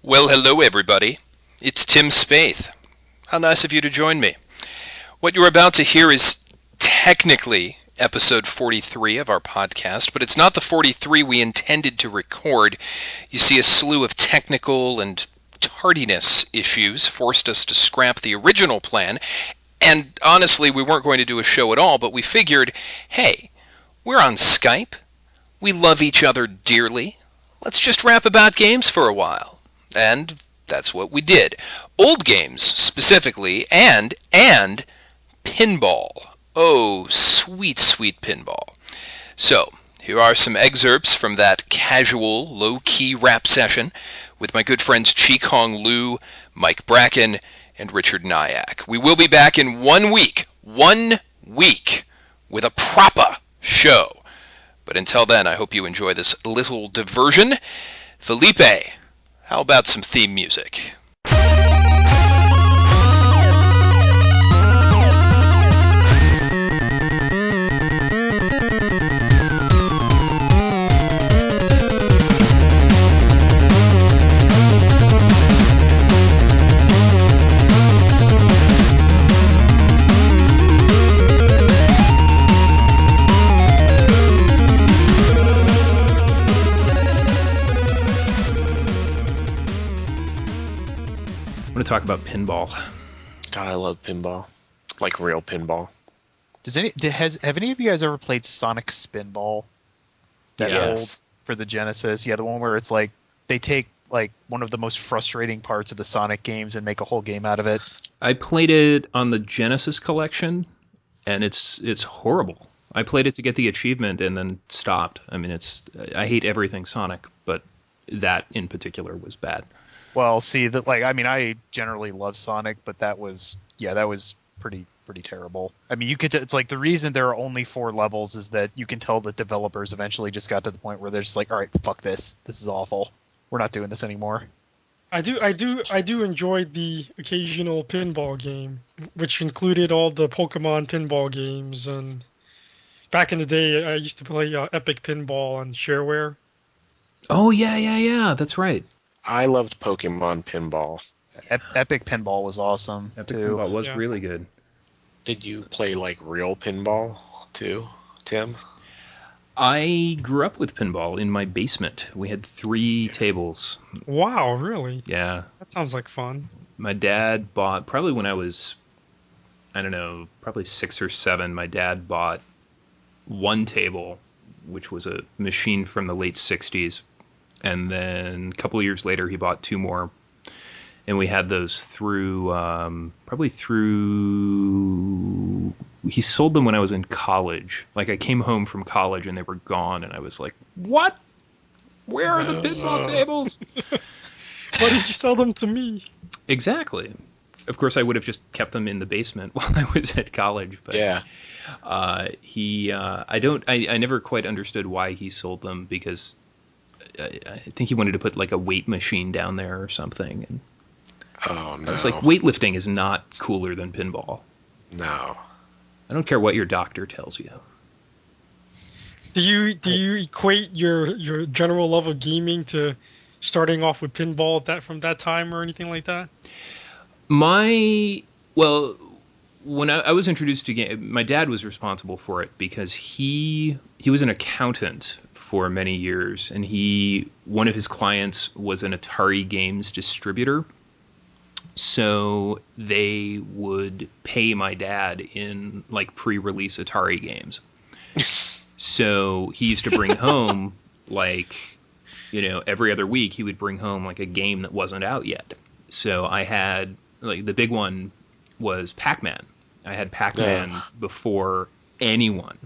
Well, hello everybody. It's Tim Spaeth. How nice of you to join me. What you're about to hear is technically episode 43 of our podcast, but it's not the 43 we intended to record. You see, a slew of technical and tardiness issues forced us to scrap the original plan, and honestly, we weren't going to do a show at all, but we figured, hey, we're on Skype. We love each other dearly. Let's just rap about games for a while. And that's what we did. Old games, specifically, and pinball. Oh, sweet, sweet pinball. So, here are some excerpts from that casual, low-key rap session with my good friends Chi Kong Liu, Mike Bracken, and Richard Nyack. We will be back in 1 week, with a proper show. But until then, I hope you enjoy this little diversion. Felipe, how about some theme music? To talk about pinball. God, I love pinball. Like real pinball. Have any of you guys ever played Sonic Spinball? That old for the Genesis? Yeah, the one where it's like they take like one of the most frustrating parts of the Sonic games and make a whole game out of it. I played it on the Genesis collection, and it's horrible. I played it to get the achievement and then stopped. I mean, I hate everything Sonic, but that in particular was bad. Well, see, I generally love Sonic, but that was pretty terrible. I mean, it's like the reason there are only 4 levels is that you can tell the developers eventually just got to the point where they're just like, all right, fuck this. This is awful. We're not doing this anymore. I do enjoy the occasional pinball game, which included all the Pokemon pinball games. And back in the day, I used to play Epic Pinball on shareware. Oh, yeah, that's right. I loved Pokemon pinball. Epic Pinball was awesome. Epic Pinball was really good. Did you play like real pinball too, Tim? I grew up with pinball in my basement. We had 3 tables. Wow, really? Yeah. That sounds like fun. My dad bought, probably when I was, I don't know, probably 6 or 7, my dad bought 1 table, which was a machine from the late 60s. And then a couple of years later, he bought 2 more. And we had those through, he sold them when I was in college. Like, I came home from college and they were gone. And I was like, what? Where are the pinball tables? Why did you sell them to me? Exactly. Of course, I would have just kept them in the basement while I was at college. But yeah. I never quite understood why he sold them, because I think he wanted to put like a weight machine down there or something. And oh no! It's like weightlifting is not cooler than pinball. No. I don't care what your doctor tells you. Do you equate your general love of gaming to starting off with pinball from that time or anything like that? When I was introduced to game, my dad was responsible for it because he was an accountant for many years, and one of his clients was an Atari games distributor. So they would pay my dad in like pre-release Atari games. So he used to bring home every other week he would bring home like a game that wasn't out yet. So I had like the big one was Pac-Man. I had Pac-Man before anyone.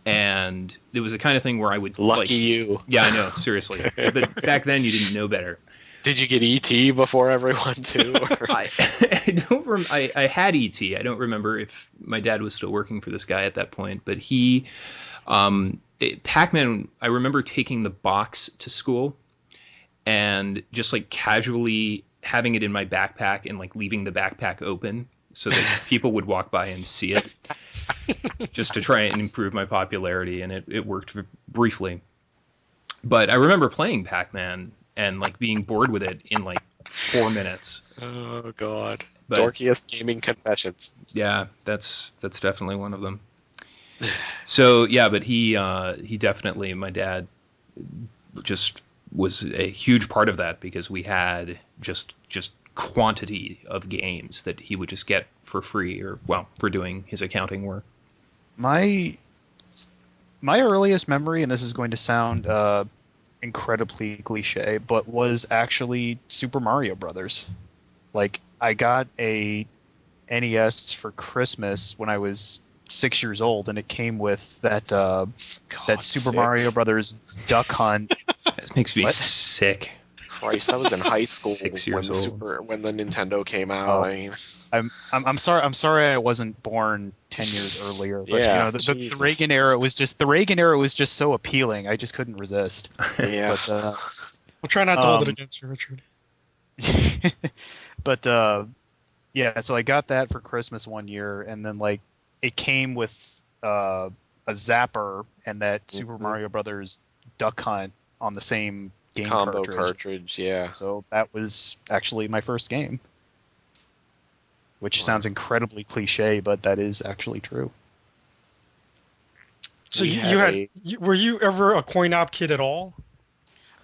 And it was the kind of thing where I would... Lucky you. Yeah, I know, seriously. But back then you didn't know better. Did you get E.T. before everyone, too? I had E.T. I don't remember if my dad was still working for this guy at that point. But Pac-Man, I remember taking the box to school and just like casually having it in my backpack and like leaving the backpack open so that people would walk by and see it, just to try and improve my popularity, and it worked briefly. But I remember playing Pac-Man and like being bored with it in like 4 minutes. Oh God. But Dorkiest gaming confessions. yeah, that's definitely one of them. So yeah, but he definitely, my dad just was a huge part of that, because we had just quantity of games that he would just get for free, or well, for doing his accounting work. My earliest memory, and this is going to sound incredibly cliche, but was actually Super Mario Brothers. Like, I got a NES for Christmas when I was 6 years old, and it came with that God, Super 6. Mario Brothers Duck Hunt. It makes me What? sick. Christ, I was in high school 6 when years the old. when the Nintendo came out. Oh. I mean, I'm sorry I wasn't born 10 years earlier. But Yeah, the Jesus. Reagan era was just so appealing. I just couldn't resist. yeah. But I'll try not to hold it against you, Richard. but yeah, so I got that for Christmas one year, and then like it came with a zapper and that Super Mario Brothers Duck Hunt on the same game Combo cartridge. yeah. So that was actually my first game, which Wow. sounds incredibly cliche, but that is actually true. So We were you ever a coin-op kid at all?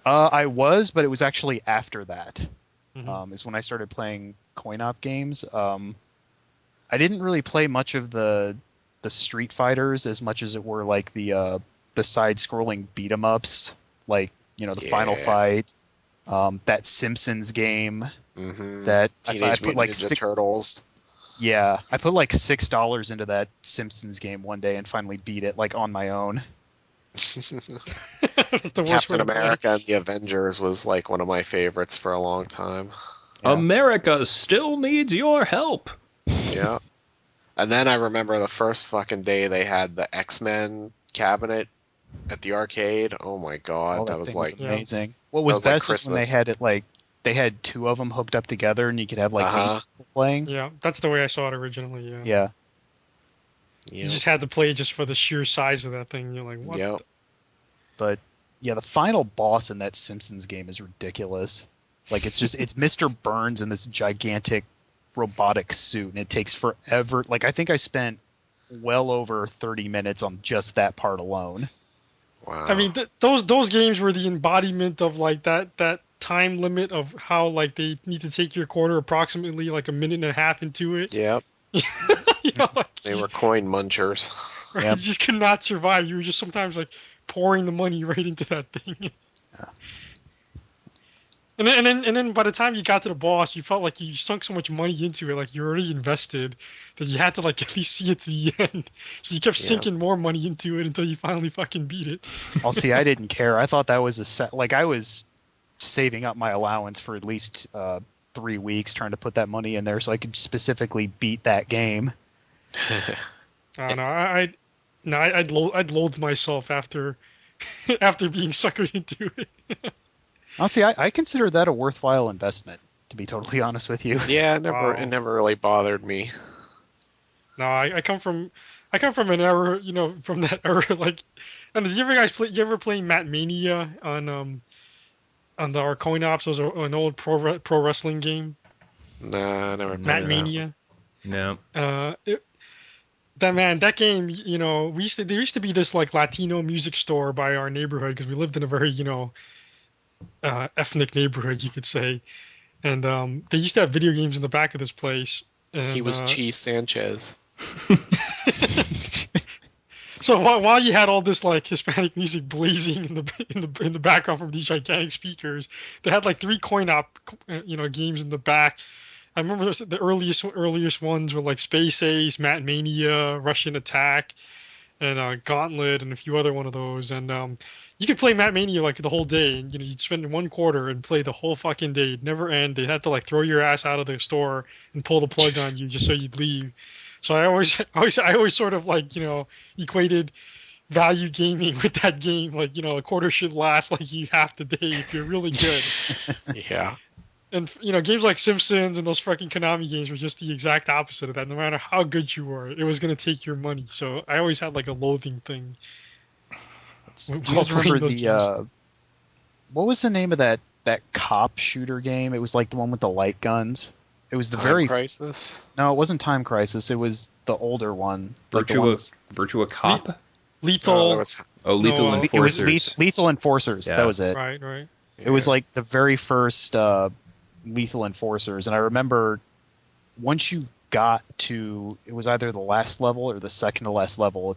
I was, but it was actually after that. Mhm. Is when I started playing coin-op games. I didn't really play much of the Street Fighters as much as it were like the side-scrolling beat 'em ups, like the Final Yeah. Fight, that Simpsons game. Mm-hmm. That I Teenage put Mutant like Ninja Turtles. Yeah, I put like $6 into that Simpsons game one day and finally beat it like on my own. That's the worst way Captain to play. America and the Avengers was like one of my favorites for a long time. Yeah. America still needs your help. Yeah. And then I remember the first fucking day they had the X-Men cabinet at the arcade. Oh my God, Oh, that was thing like, amazing. What was was like best is when they Christmas. had it like they had two of them hooked up together and you could have like Uh-huh. 8 people playing. Yeah, that's the way I saw it originally. Yeah. Yeah. You Yep. just had to play just for the sheer size of that thing. You're like, what? Yep. But yeah, the final boss in that Simpsons game is ridiculous. Like it's Mr. Burns in this gigantic robotic suit, and it takes forever. Like I think I spent well over 30 minutes on just that part alone. Wow. I mean, those games were the embodiment of like that time limit of how like they need to take your quarter approximately like a minute and a half into it. Yep. You know, like, They were coin munchers. right, Yep. you just could not survive. You were just sometimes like pouring the money right into that thing. Yeah. And then by the time you got to the boss, you felt like you sunk so much money into it, like you're already invested, that you had to like at least see it to the end. So you kept Yeah. sinking more money into it until you finally fucking beat it. I'll see. I didn't care. I thought that was a set. Like I was saving up my allowance for at least 3 weeks, trying to put that money in there so I could specifically beat that game. I don't know. I'd loathe myself after after being suckered into it. Honestly, I consider that a worthwhile investment. To be totally honest with you. Yeah, Wow. it never really bothered me. No, I come from an era, from that era. Like, and did you ever guys play? You ever play Matt Mania on our coin ops? It was an old pro wrestling game. Nah, I never played Matt that. Mania. No. That game, there used to be this like Latino music store by our neighborhood because we lived in a very, ethnic neighborhood, you could say. And they used to have video games in the back of this place. And, He was Cheese Sanchez. So while you had all this like Hispanic music blazing in the background from these gigantic speakers, they had like 3 coin op, games in the back. I remember the earliest ones were like Space Ace, Matt Mania, Russian Attack, and Gauntlet, and a few other one of those. And you could play Matt Mania like the whole day, and you'd spend 1/4 and play the whole fucking day. It'd never end. They'd have to like throw your ass out of the store and pull the plug on you just so you'd leave. So I always sort of like equated value gaming with that game. Like a quarter should last like you half the day if you're really good. Yeah. And games like Simpsons and those fucking Konami games were just the exact opposite of that. No matter how good you were, it was gonna take your money. So I always had like a loathing thing. Do you guys remember the what was the name of that that cop shooter game. It was like the one with the light guns. It was the Time Crisis. No, it wasn't Time Crisis. It was the older one. Like the one Virtua Cop? Lethal. Oh, there was Lethal No, It was Enforcers. Lethal Enforcers. Yeah. That was it. Right. It was like the very first Lethal Enforcers, and I remember once you got to, it was either the last level or the second to last level.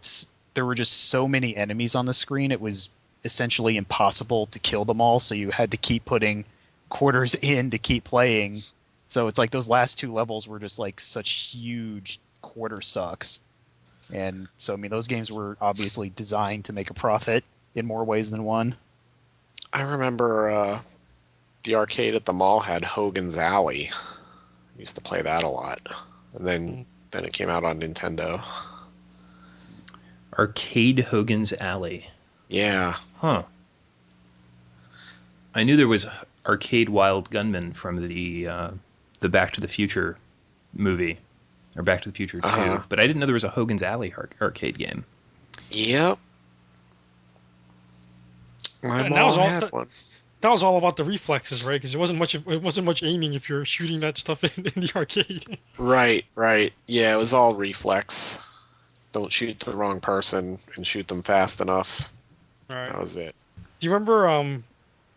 There were just so many enemies on the screen. It was essentially impossible to kill them all, so you had to keep putting quarters in to keep playing. So it's like those last two levels were just like such huge quarter sucks. And so, I mean, those games were obviously designed to make a profit in more ways than one. I remember the arcade at the mall had Hogan's Alley. I used to play that a lot. And then it came out on Nintendo. Arcade Hogan's Alley. Yeah. Huh. I knew there was Arcade Wild Gunman from the Back to the Future movie, or Back to the Future 2, but I didn't know there was a Hogan's Alley arcade game. Yep. My And that was mom all- had one. That was all about the reflexes, right? Because it wasn't much aiming if you're shooting that stuff in the arcade. Right. Yeah, it was all reflex. Don't shoot the wrong person and shoot them fast enough. All right. That was it. Do you remember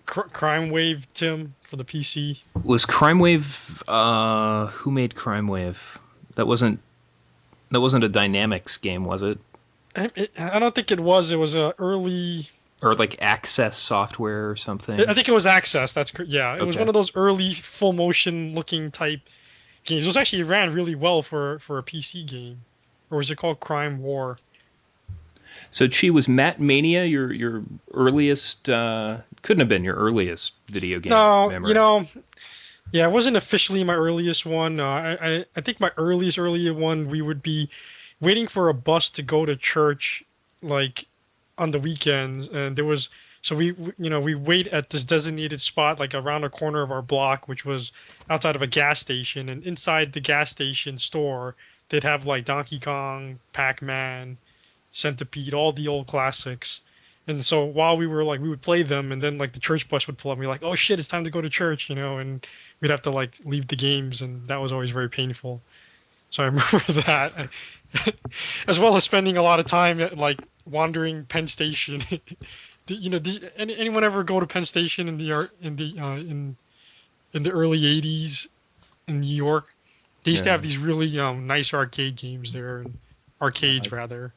Crime Wave, Tim, for the PC? Was Crime Wave? Who made Crime Wave? That wasn't a Dynamics game, was it? I don't think it was. It was a early. Or like Access Software or something? I think it was Access. Yeah. It was Okay. one of those early full motion looking type games. It was actually ran really well for a PC game, or was it called Crime War? So, Chi, was Matt Mania your earliest? Couldn't have been your earliest video game No, memory. yeah, it wasn't officially my earliest one. I think my earlier one, we would be waiting for a bus to go to church, like on the weekends, and there was we wait at this designated spot like around the corner of our block, which was outside of a gas station, and inside the gas station store they'd have like Donkey Kong, Pac-Man, Centipede, all the old classics. And so while we would play them, and then like the church bus would pull up, and we're like, oh shit, it's time to go to church, and we'd have to like leave the games, and that was always very painful. So I remember that, as well as spending a lot of time at like wandering Penn Station. Anyone ever go to Penn Station in the early '80s in New York? They used to have these really nice arcade games there, and arcades rather.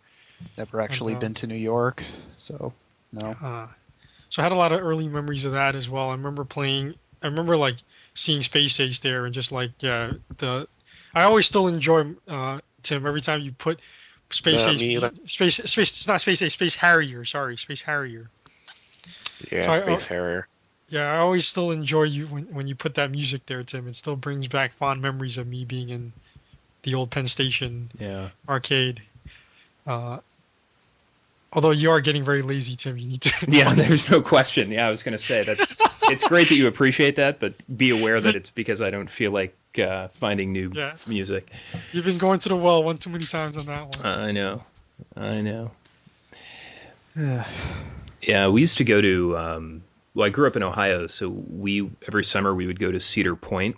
Never actually been to New York, so no. So I had a lot of early memories of that as well. I remember like seeing Space Ace there, and just like I always still enjoy Tim every time you put Space Yeah, Ace, me either. Space. It's not Space Ace, Space Harrier. Sorry, Space Harrier. Yeah, So Space Harrier. Yeah, I always still enjoy you when you put that music there, Tim. It still brings back fond memories of me being in the old Penn Station arcade. Although you are getting very lazy, Tim. You need to. Yeah, there's no question. Yeah, I was going to say it's great that you appreciate that, but be aware that it's because I don't feel like finding new music. You've been going to the well one too many times on that one. I know. Yeah, we used to go to. I grew up in Ohio, so every summer we would go to Cedar Point.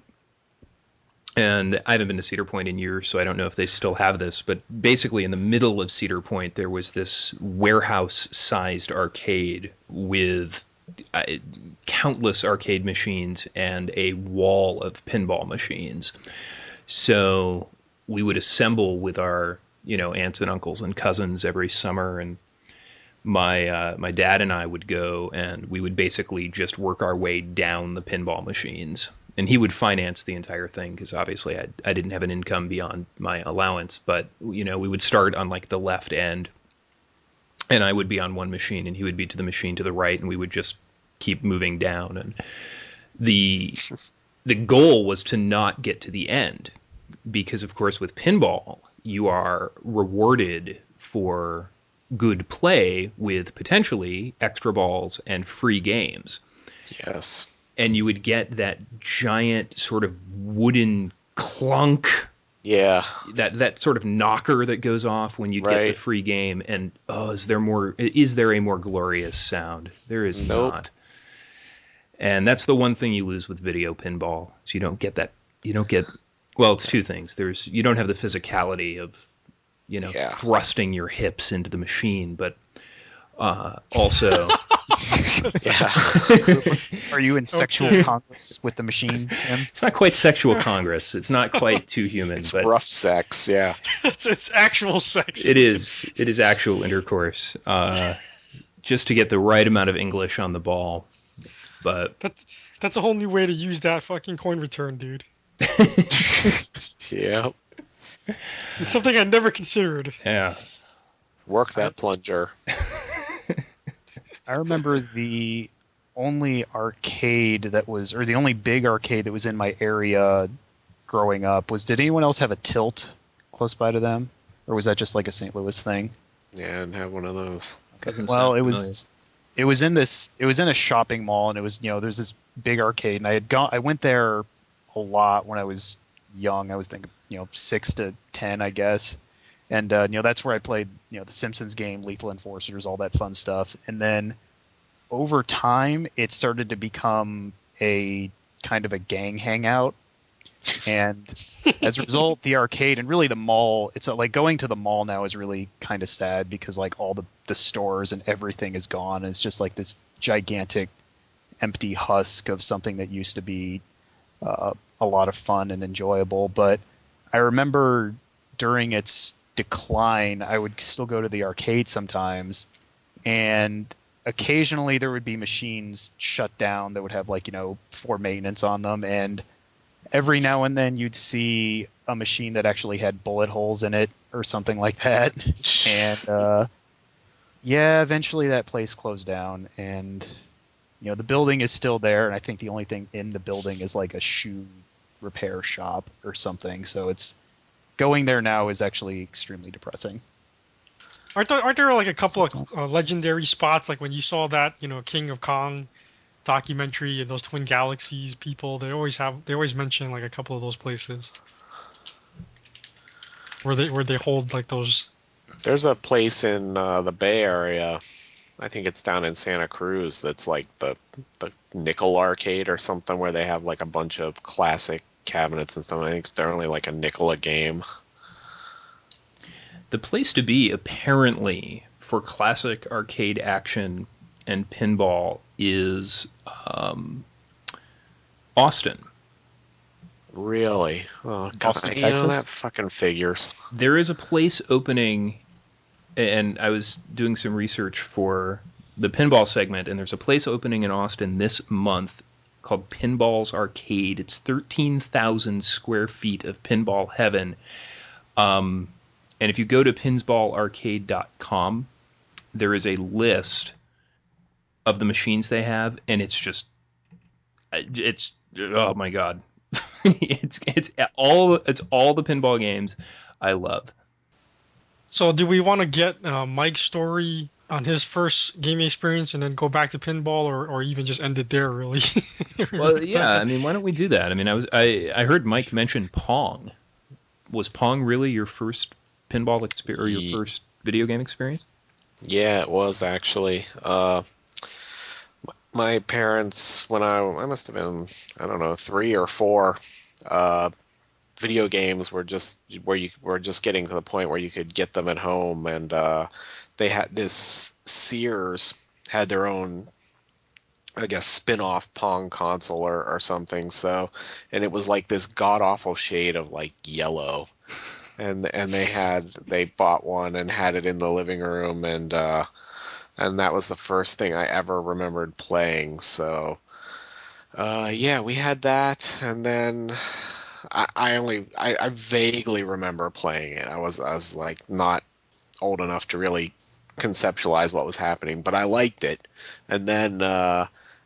And I haven't been to Cedar Point in years, so I don't know if they still have this. But basically, in the middle of Cedar Point, there was this warehouse-sized arcade with countless arcade machines and a wall of pinball machines. So we would assemble with our, aunts and uncles and cousins every summer, and my dad and I would go, and we would basically just work our way down the pinball machines. And he would finance the entire thing because obviously I didn't have an income beyond my allowance. But, we would start on like the left end, and I would be on one machine and he would be to the machine to the right, and we would just keep moving down. And the goal was to not get to the end because, of course, with pinball, you are rewarded for good play with potentially extra balls and free games. Yes. And you would get that giant sort of wooden clunk. Yeah. That sort of knocker that goes off when you get the free game. And is there a more glorious sound? There is not. And that's the one thing you lose with video pinball. Is you don't get that. You don't get. Well, it's two things. You don't have the physicality of, thrusting your hips into the machine, but also. Yeah. Are you in sexual congress with the machine, Tim? It's not quite sexual congress. It's not quite too human. It's but rough sex, yeah. It's actual sex. It is. It is actual intercourse. Just to get the right amount of English on the ball. But that's a whole new way to use that fucking coin return, dude. Yeah. It's something I never considered. Yeah. Work that plunger. I remember the only arcade that was, or the only big arcade that was in my area growing up was, did anyone else have a Tilt close by to them? Or was that just like a St. Louis thing? Yeah, I didn't have one of those. Well, it was in a shopping mall, and it was, there's this big arcade, and I went there a lot when I was young. I was thinking, 6 to 10, I guess. And, that's where I played, the Simpsons game, Lethal Enforcers, all that fun stuff. And then over time, it started to become a kind of a gang hangout. And as a result, the arcade and really the mall, it's like going to the mall now is really kind of sad because like all the stores and everything is gone. And it's just like this gigantic empty husk of something that used to be a lot of fun and enjoyable. But I remember during its decline, I would still go to the arcade sometimes, and occasionally there would be machines shut down that would have like, for maintenance on them, and every now and then you'd see a machine that actually had bullet holes in it or something like that. And eventually that place closed down, and the building is still there, and I think the only thing in the building is like a shoe repair shop or something. So it's going there now is actually extremely depressing. Aren't there like a couple of legendary spots, like when you saw that King of Kong documentary and those Twin Galaxies people? They always mention like a couple of those places where they hold like those. There's a place in the Bay Area, I think it's down in Santa Cruz, that's like the nickel arcade or something, where they have like a bunch of classic cabinets and stuff. I think they're only like a nickel a game. The place to be, apparently, for classic arcade action and pinball is Austin. Really? Oh, God, Austin, Texas? That fucking figures. There is a place opening, and I was doing some research for the pinball segment, and there's a place opening in Austin this month called Pinball's Arcade. It's 13,000 square feet of pinball heaven. And if you go to pinballarcade.com, there is a list of the machines they have, and it's oh my God. it's all the pinball games I love. So do we want to get Mike's story on his first gaming experience and then go back to pinball, or even just end it there, really? Well, yeah, I mean, why don't we do that? I mean, I heard Mike mention Pong. Was Pong really your first pinball experience, or your first video game experience? Yeah, it was actually. My parents, when I must have been, I don't know, 3 or 4, video games were just where you were just getting to the point where you could get them at home, and they had this Sears had their own, I guess, spin-off Pong console or something. So, and it was like this god-awful shade of like yellow, and they bought one and had it in the living room, and that was the first thing I ever remembered playing. So, yeah, we had that, and then I vaguely remember playing it. I was like not old enough to really conceptualize what was happening, but I liked it. And then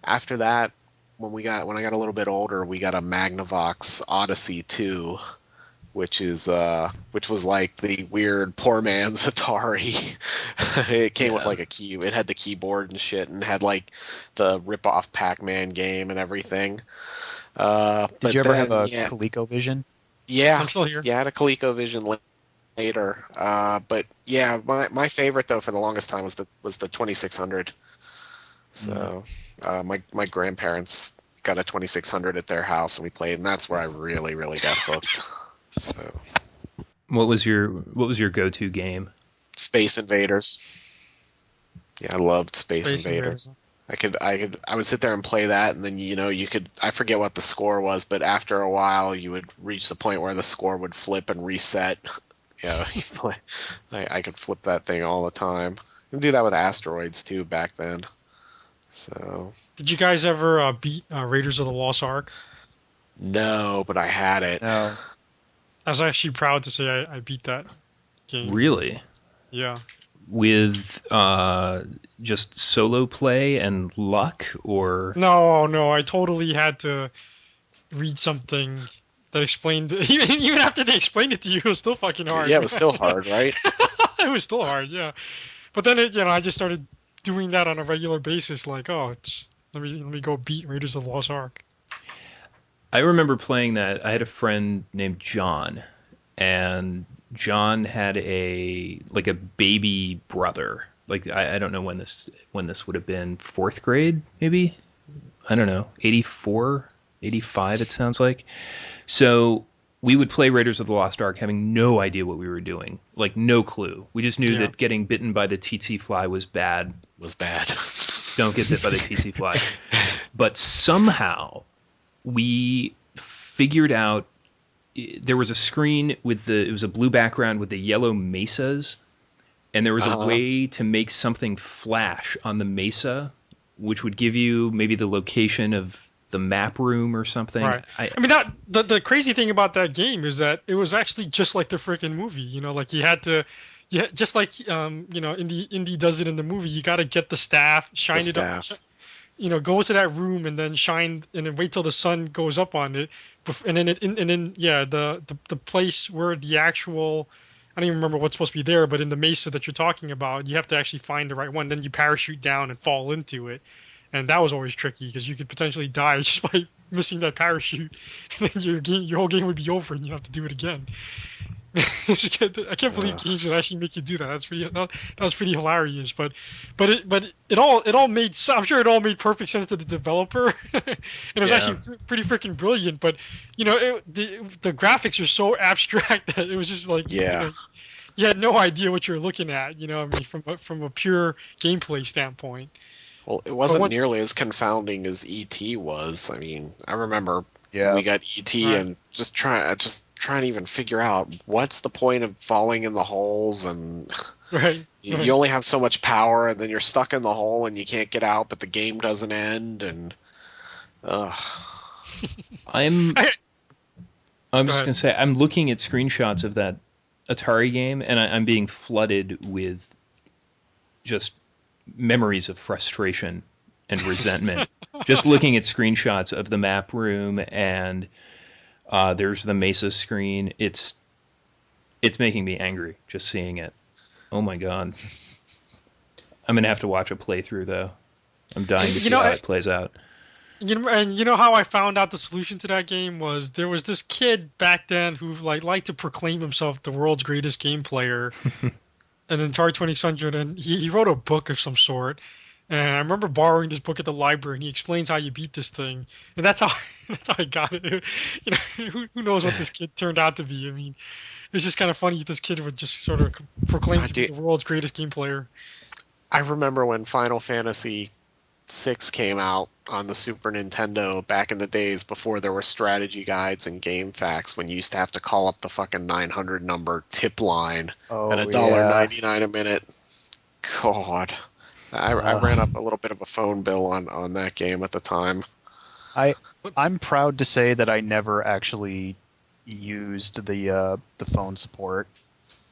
after that, when I got a little bit older, we got a Magnavox Odyssey 2, which was like the weird poor man's Atari. It came with like it had the keyboard and shit, and had like the rip-off Pac-Man game and everything. Did you ever have a ColecoVision? Yeah, I'm still here. Yeah, I had a ColecoVision later. But yeah, my favorite though for the longest time was the 2600. So my grandparents got a 2600 at their house, and we played, and that's where I really got hooked. So What was your go-to game? Space Invaders. Yeah, I loved Space Space Invaders. Invaders. I would sit there and play that, and then I forget what the score was, but after a while you would reach the point where the score would flip and reset. Yeah, I could flip that thing all the time. You can do that with Asteroids too back then. So Did you guys ever beat Raiders of the Lost Ark? no, but I had it. No. I was actually proud to say I beat that game. Really? Yeah. With just solo play and luck, or No, I totally had to read something that explained even after they explained it to you, it was still fucking hard. Yeah, it was still hard, right? It was still hard, yeah. But then I just started doing that on a regular basis, like, let me go beat Raiders of the Lost Ark. I remember playing that. I had a friend named John, and John had a baby brother. Like I don't know when this would have been, fourth grade maybe. I don't know, 84, 85 it sounds like. So we would play Raiders of the Lost Ark having no idea what we were doing, like no clue. We just knew that getting bitten by the tsetse fly was bad. Don't get bit by the tsetse fly. But somehow we figured out there was a screen it was a blue background with the yellow mesas, and there was a way to make something flash on the mesa, which would give you maybe the location of the map room or something. Right. I mean, the crazy thing about that game is that it was actually just like the freaking movie. Like you had to, just like Indy does it in the movie. You got to get the staff, shine it up. Go to that room and then shine, and then wait till the sun goes up on it, and then the place where the actual, I don't even remember what's supposed to be there, but in the mesa that you're talking about, you have to actually find the right one. Then you parachute down and fall into it, and that was always tricky because you could potentially die just by missing that parachute, and then your whole game would be over, and you have to do it again. I can't believe games would actually make you do that. That was pretty hilarious. But it all made. I'm sure it all made perfect sense to the developer, and it was actually pretty freaking brilliant. But the graphics are so abstract that it was just like you had no idea what you're looking at. I mean, from a pure gameplay standpoint. Well, it wasn't nearly as confounding as E.T. was. I mean, I remember we got E.T. and just trying to even figure out what's the point of falling in the holes, and you only have so much power, and then you're stuck in the hole and you can't get out, but the game doesn't end, and I'm just gonna say, I'm looking at screenshots of that Atari game, and I'm being flooded with just memories of frustration and resentment. Just looking at screenshots of the map room, and there's the Mesa screen. It's making me angry just seeing it. Oh my god. I'm gonna have to watch a playthrough though. I'm dying to see how it plays out. And you know how I found out the solution to that game was there was this kid back then who liked to proclaim himself the world's greatest game player, and then Atari 2600, and he wrote a book of some sort. And I remember borrowing this book at the library, and he explains how you beat this thing, and that's how I got it. Who knows what this kid turned out to be? I mean, it's just kind of funny. This kid would just sort of proclaim to be the world's greatest game player. I remember when Final Fantasy VI came out on the Super Nintendo back in the days before there were strategy guides and game facts, when you used to have to call up the fucking 900 number tip line at $1.99 a minute. God. I ran up a little bit of a phone bill on that game at the time. I'm proud to say that I never actually used the phone support.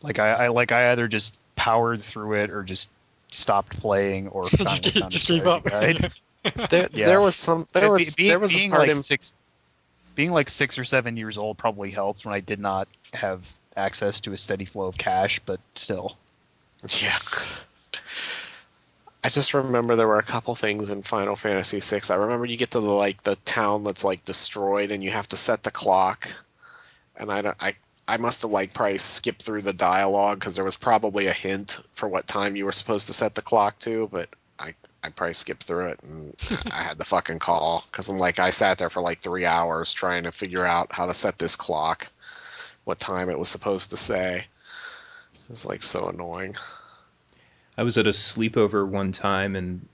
Like I either just powered through it or just stopped playing or just gave up. There was a part in being like 6 or 7 years old probably helped when I did not have access to a steady flow of cash, but still. Yeah. I just remember there were a couple things in Final Fantasy VI. I remember you get to the town that's destroyed, and you have to set the clock. And I must have probably skipped through the dialogue because there was probably a hint for what time you were supposed to set the clock to, but I I'd probably skip through it, and I had to fucking call because I'm like, I sat there for like 3 hours trying to figure out how to set this clock, what time it was supposed to say. It was like so annoying. I was at a sleepover one time, and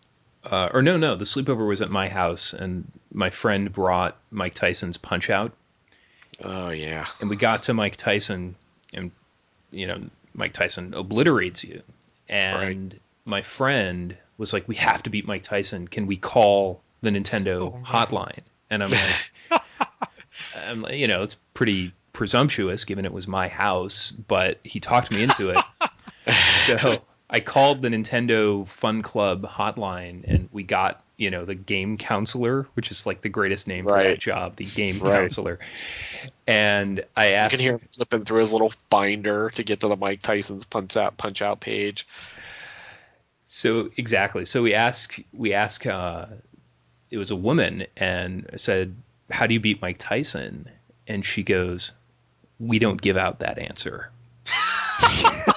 or no, the sleepover was at my house, and my friend brought Mike Tyson's Punch Out, Oh yeah. and we got to Mike Tyson, and Mike Tyson obliterates you, and my friend was like, "We have to beat Mike Tyson. Can we call the Nintendo hotline?" And I'm like, it's pretty presumptuous given it was my house, but he talked me into it. So I called the Nintendo Fun Club hotline, and we got, the game counselor, which is like the greatest name for that job, the game counselor. And I asked, you can hear him flipping through his little binder to get to the Mike Tyson's punch out page. So exactly. So we asked, it was a woman, and I said, "How do you beat Mike Tyson?" And she goes, "We don't give out that answer."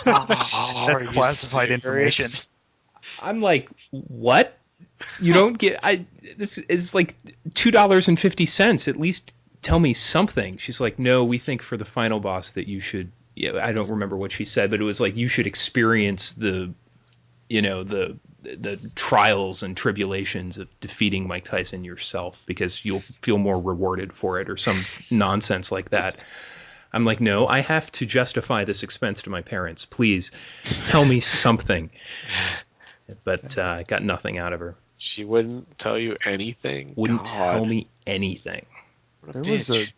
That's classified information. I'm like, what? You don't get? This is like $2.50. At least tell me something. She's like, "No, we think for the final boss that you should." Yeah, I don't remember what she said, but it was like you should experience the trials and tribulations of defeating Mike Tyson yourself because you'll feel more rewarded for it, or some nonsense like that. I'm like, no, I have to justify this expense to my parents. Please tell me something. But I got nothing out of her. She wouldn't tell you anything? Wouldn't tell me anything. What a bitch.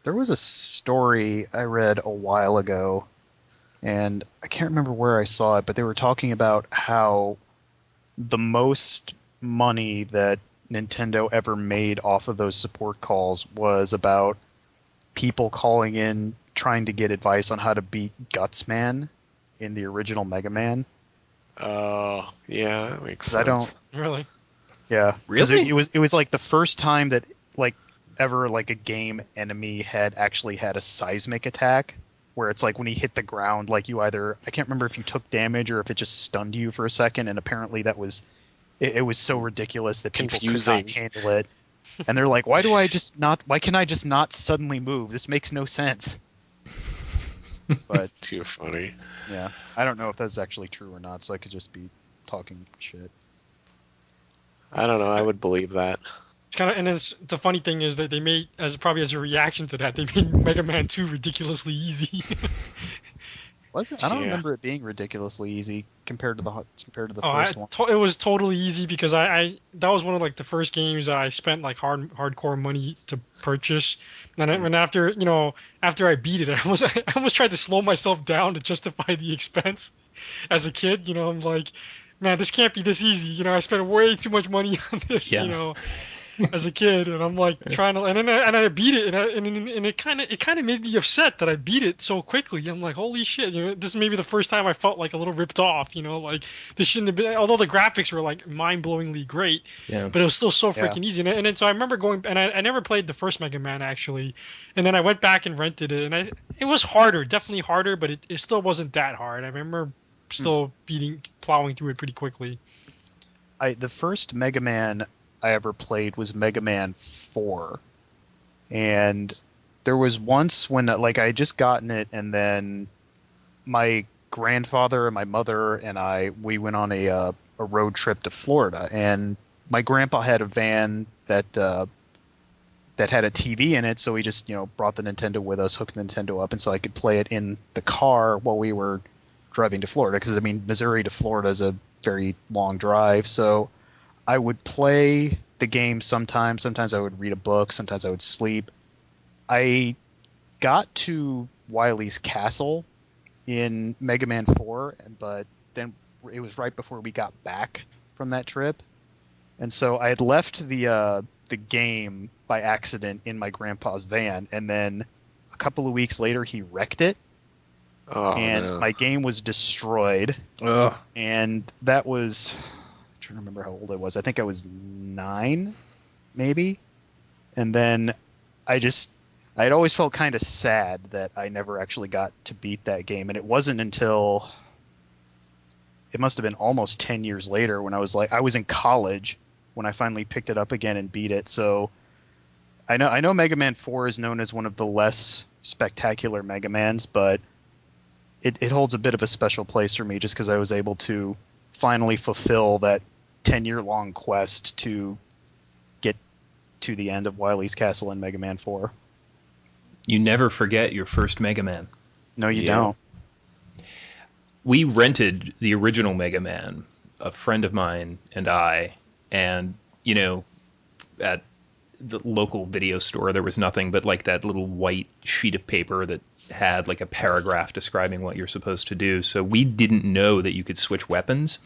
There was a story I read a while ago, and I can't remember where I saw it, but they were talking about how the most money that Nintendo ever made off of those support calls was about people calling in trying to get advice on how to beat Gutsman in the original Mega Man. Oh, yeah, that makes sense. I don't Really? Yeah, really. It was like the first time that ever a game enemy had actually had a seismic attack, where it's like when he hit the ground, like you either, I can't remember if you took damage or if it just stunned you for a second, and apparently that was it was so ridiculous that people could not handle it. And they're like, why can I just not suddenly move? This makes no sense. But too funny. Yeah, I don't know if that's actually true or not, so I could just be talking shit. I don't know. I would believe that. It's kind of, and the funny thing is that they made, as a reaction to that, they made Mega Man 2 ridiculously easy. Was it? I don't remember it being ridiculously easy compared to the first one. It was totally easy because I that was one of the first games I spent hardcore money to purchase, and after I beat it, I almost tried to slow myself down to justify the expense. As a kid, I'm like, man, this can't be this easy. I spent way too much money on this. Yeah. As a kid, and I'm like trying to, and I beat it, and it kind of made me upset that I beat it so quickly. I'm like, holy shit, this is maybe the first time I felt like a little ripped off. Like this shouldn't have been. Although the graphics were mind-blowingly great, but it was still so freaking easy. And then so I remember going, and I never played the first Mega Man actually, and then I went back and rented it, and it was harder, definitely harder, but it still wasn't that hard. I remember still plowing through it pretty quickly. The first Mega Man I ever played was Mega Man 4, and there was once when I had just gotten it, and then my grandfather and my mother and we went on a road trip to Florida, and my grandpa had a van that had a TV in it, so we just brought the Nintendo with us, hooked the Nintendo up, and so I could play it in the car while we were driving to Florida, because Missouri to Florida is a very long drive, so I would play the game sometimes. Sometimes I would read a book. Sometimes I would sleep. I got to Wily's Castle in Mega Man 4, but then it was right before we got back from that trip. And so I had left the game by accident in my grandpa's van, and then a couple of weeks later he wrecked it. My game was destroyed. Ugh. And that was... trying to remember how old I was. I think I was 9, maybe. And then I'd always felt kind of sad that I never actually got to beat that game. And it wasn't until it must have been almost 10 years later when I was in college when I finally picked it up again and beat it. So I know Mega Man 4 is known as one of the less spectacular Mega Mans, but it holds a bit of a special place for me just because I was able to finally fulfill that 10-year-long quest to get to the end of Wily's Castle in Mega Man 4. You never forget your first Mega Man. No, you don't. We rented the original Mega Man, a friend of mine and I, and, at the local video store, there was nothing but like that little white sheet of paper that had like a paragraph describing what you're supposed to do. So we didn't know that you could switch weapons.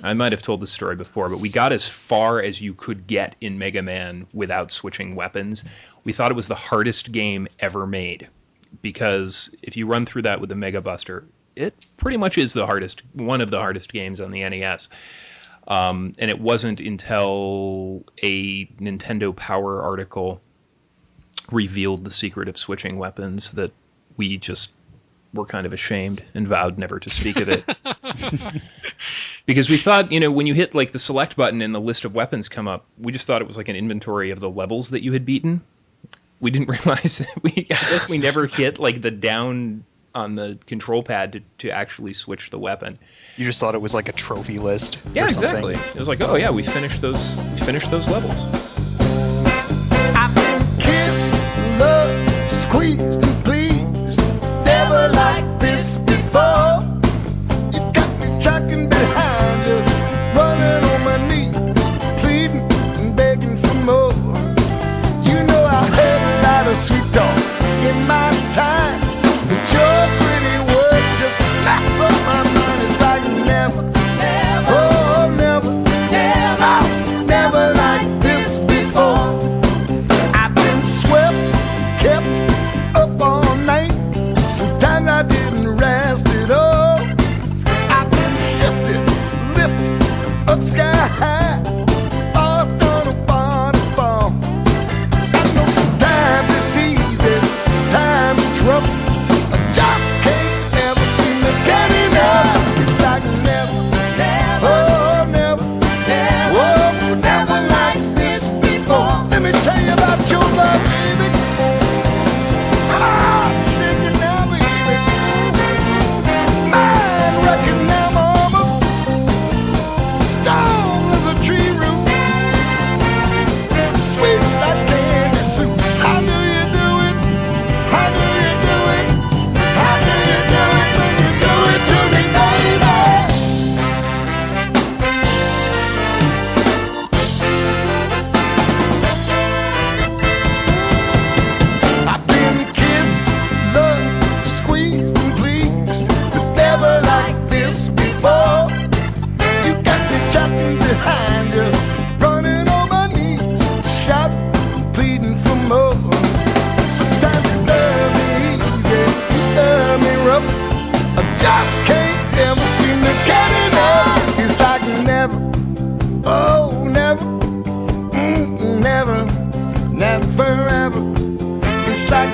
I might have told this story before, but we got as far as you could get in Mega Man without switching weapons. We thought it was the hardest game ever made, because if you run through that with the Mega Buster, it pretty much is one of the hardest games on the NES. And it wasn't until a Nintendo Power article revealed the secret of switching weapons that we just were kind of ashamed and vowed never to speak of it. Because we thought, when you hit like the select button and the list of weapons come up, we just thought it was like an inventory of the levels that you had beaten. We didn't realize that I guess we never hit like the down on the control pad to actually switch the weapon. You just thought it was like a trophy list. Yeah, or something. exactly. It was like, oh yeah, we finished those levels. I've been kissed, loved, squeezed, and pleased. Never like this before. You got me tracking behind you, running on my knees, pleading and begging for more. You know I heard a lot of sweet talk in my time, but your pretty words just knocks on my mind. It's like never, oh never, never like this before. I've been swept, kept up all night. Sometimes I didn't rest at all. I've been shifted, lifted, up sky high. Lost on a bar to fall. I know sometimes it's easy, sometimes it's rough. I just can't ever seem to get enough. It's like never, oh never, oh never like this before. Let me tell you about your love, baby. Ah, shaking now, baby. Mind wrecking now, mama. Strong as a tree root, sweet like candy soup. How do you do it? How do you do it? How do you do it when you do it to me, baby? I've been kissed, loved, squeezed, and pleased, but never like this before. You got me tracking behind you, running on my knees, shouting, pleading for more. Sometimes you love me easy, you love me rough. I just can't ever seem to get enough. It's like never, oh never, never, never ever. It's like